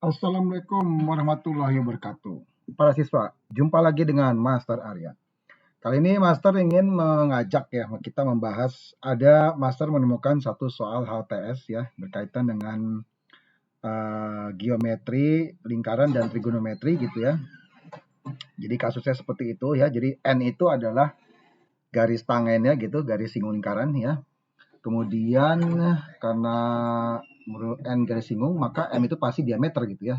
Assalamualaikum warahmatullahi wabarakatuh. Para siswa, jumpa lagi dengan Master Arya. Kali ini Master ingin mengajak ya, kita membahas, ada Master menemukan satu soal HTS ya, berkaitan dengan geometri, lingkaran, dan trigonometri gitu ya. Jadi kasusnya seperti itu ya, jadi N itu adalah garis tangennya gitu, garis singgung lingkaran ya. Kemudian karena menurut N garis singgung, maka M itu pasti diameter gitu ya.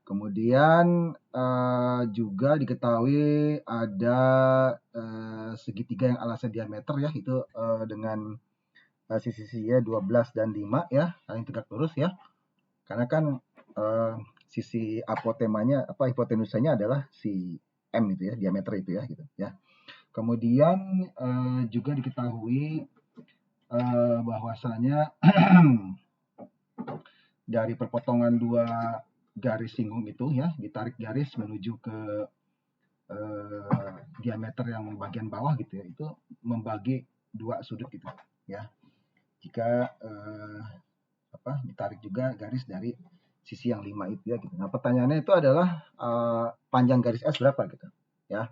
Kemudian juga diketahui ada segitiga yang alasnya diameter ya, itu dengan sisi-sisinya 12 dan 5 ya, saling tegak lurus ya. Karena kan sisi hipotenusanya adalah si M itu ya, diameter itu ya gitu ya. Kemudian juga diketahui bahwasanya dari perpotongan dua garis singgung itu ya, ditarik garis menuju ke diameter yang bagian bawah gitu ya, itu membagi dua sudut gitu ya. Jika ditarik juga garis dari sisi yang 5 itu ya gitu. Nah, pertanyaannya itu adalah panjang garis S berapa gitu ya.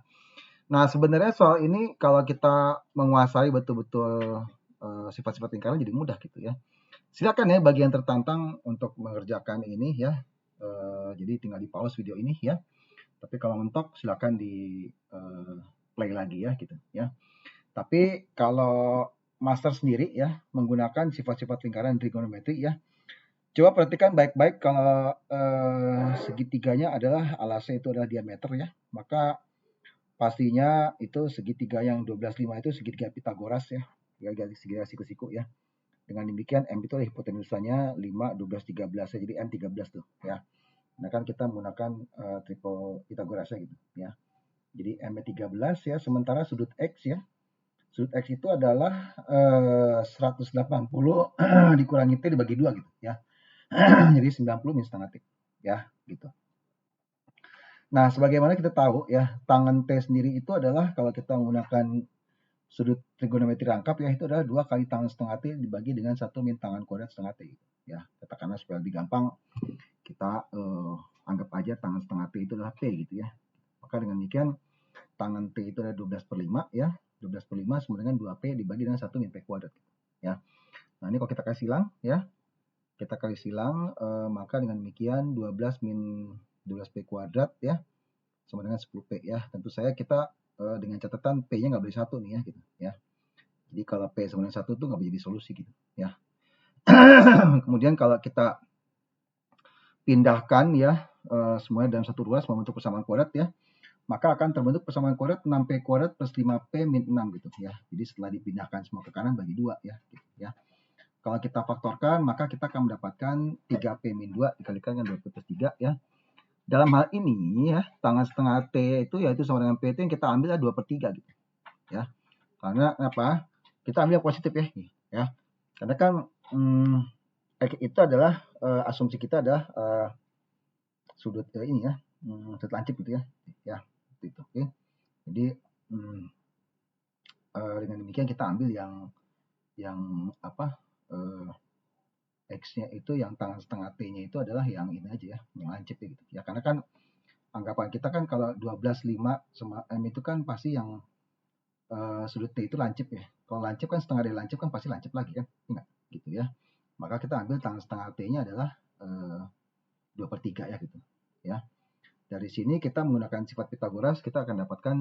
Nah, sebenarnya soal ini kalau kita menguasai betul-betul sifat-sifat lingkaran jadi mudah gitu ya. Silakan ya bagi yang tertantang untuk mengerjakan ini ya. Jadi tinggal di pause video ini ya. Tapi kalau mentok silakan di play lagi ya gitu ya. Tapi kalau master sendiri ya menggunakan sifat-sifat lingkaran trigonometri ya. Coba perhatikan baik-baik kalau segitiganya adalah alasnya itu adalah diameter ya. Maka pastinya itu segitiga yang 12,5 itu segitiga Pitagoras ya. Segitiga siku-siku ya. Dengan demikian M itu hipotenusanya 5, 12, 13 ya. Jadi M 13 tuh ya. Nah kan kita menggunakan triple Pitagorasnya gitu ya. Jadi M-nya 13 ya, sementara sudut X ya. Sudut X itu adalah 180 dikurangi T dibagi 2 gitu ya. Jadi 90 min setengah T ya gitu. Nah, sebagaimana kita tahu ya, tangan T sendiri itu adalah kalau kita menggunakan sudut trigonometri rangkap ya, itu adalah 2 kali tangan setengah T dibagi dengan 1 min tangan kuadrat setengah T ya. Katakanlah supaya lebih gampang kita anggap aja tangan setengah T itu adalah P gitu ya. Maka dengan demikian tangan T itu adalah 12/5 ya. 12/5 sama dengan 2P dibagi dengan 1 min P kuadrat ya. Nah, ini kalau kita kasih silang ya. Kita kali silang maka dengan demikian 12 min 12P kuadrat ya sama dengan 10P ya. Tentu saja kita dengan catatan P-nya nggak boleh 1 nih ya gitu ya. Jadi kalau P sama dengan 1 itu nggak boleh jadi solusi gitu ya. Kemudian kalau kita pindahkan ya semuanya dalam satu ruas membentuk persamaan kuadrat ya, maka akan terbentuk persamaan kuadrat 6P kuadrat plus 5P min 6 gitu ya. Jadi setelah dipindahkan semua ke kanan bagi 2 ya gitu ya. Kalau kita faktorkan maka kita akan mendapatkan 3P min 2 dikalikan dengan 2P plus 3 ya. Dalam hal ini ya, tangan setengah T itu yaitu sama dengan P itu yang kita ambil adalah 2/3 gitu ya. Karena apa? Kita ambil yang positif ya. Karena kan itu adalah asumsi kita adalah sudut ini ya, sudut lancip gitu ya gitu. Oke. Jadi dengan demikian kita ambil yang apa X-nya itu yang tangan setengah T-nya itu adalah yang ini aja ya, yang lancip gitu ya. Karena kan anggapan kita kan kalau 12/5 sama M itu kan pasti yang sudut T itu lancip ya. Kalau lancip kan setengah dari lancip kan pasti lancip lagi kan, enggak gitu ya. Maka kita ambil tangan setengah T-nya adalah 2/3 ya gitu ya. Dari sini kita menggunakan sifat Pitagoras, kita akan dapatkan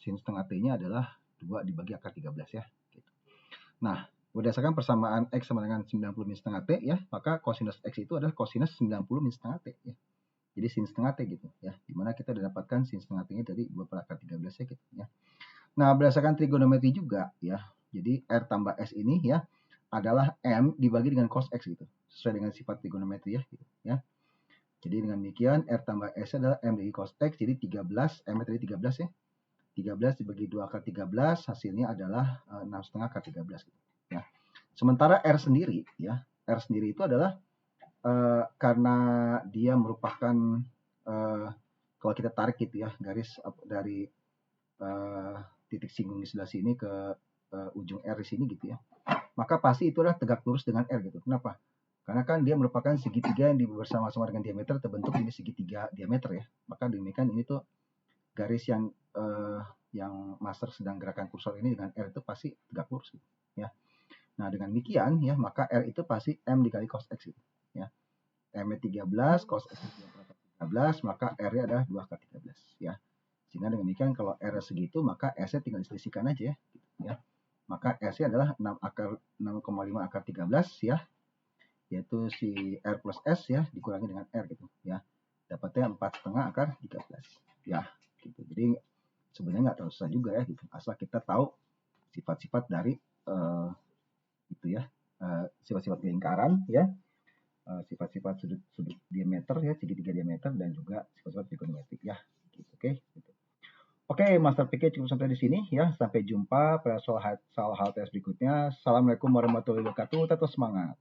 sin setengah T-nya adalah 2 dibagi akar 13 ya. Gitu. Nah, berdasarkan persamaan X sama dengan 90 min setengah T ya, maka cosinus X itu adalah cosinus 90 min setengah T ya. Jadi sin setengah T gitu ya, dimana kita dapatkan sin setengah T-nya dari 2 per akar 13 ya gitu ya. Nah, berdasarkan trigonometri juga ya, jadi R tambah S ini ya adalah M dibagi dengan cos X gitu, sesuai dengan sifat trigonometri ya gitu ya. Jadi dengan demikian R tambah S adalah M dibagi cos X, jadi 13, M tadi 13 ya. 13 dibagi 2 akar 13, hasilnya adalah 6,5 akar 13 gitu ya. Sementara R sendiri ya, R sendiri itu adalah karena dia merupakan kalau kita tarik gitu ya, garis dari titik singgung di sebelah sini ke ujung R di sini gitu ya, maka pasti itu adalah tegak lurus dengan R gitu. Kenapa? Karena kan dia merupakan segitiga yang bersama-sama dengan diameter terbentuk ini segitiga diameter ya. Maka demikian ini tuh garis yang master sedang gerakan kursor ini dengan R itu pasti tegak lurus gitu, ya. Nah, dengan demikian ya, maka R itu pasti M dikali cos X gitu, ya. M-nya 13, cos X 13, maka R-nya adalah 2 kali 13 ya. Sehingga dengan demikian kalau R segitu maka S-nya tinggal diselisihkan aja ya, gitu, ya. Maka S-nya adalah 6,5 akar 13 ya, yaitu si R plus S ya dikurangi dengan R gitu ya, dapatnya 4,5 akar 13 ya gitu. Jadi sebenarnya nggak terlalu susah juga ya gitu, asal kita tahu sifat-sifat dari itu ya, sifat-sifat lingkaran ya, sifat-sifat sudut diameter ya, segitiga diameter, dan juga sifat-sifat trigonometrik ya gitu. Gitu. Oke, Master PK cukup sampai di sini ya. Sampai jumpa pada soal hal tes berikutnya. Assalamualaikum warahmatullahi wabarakatuh. Tetap semangat.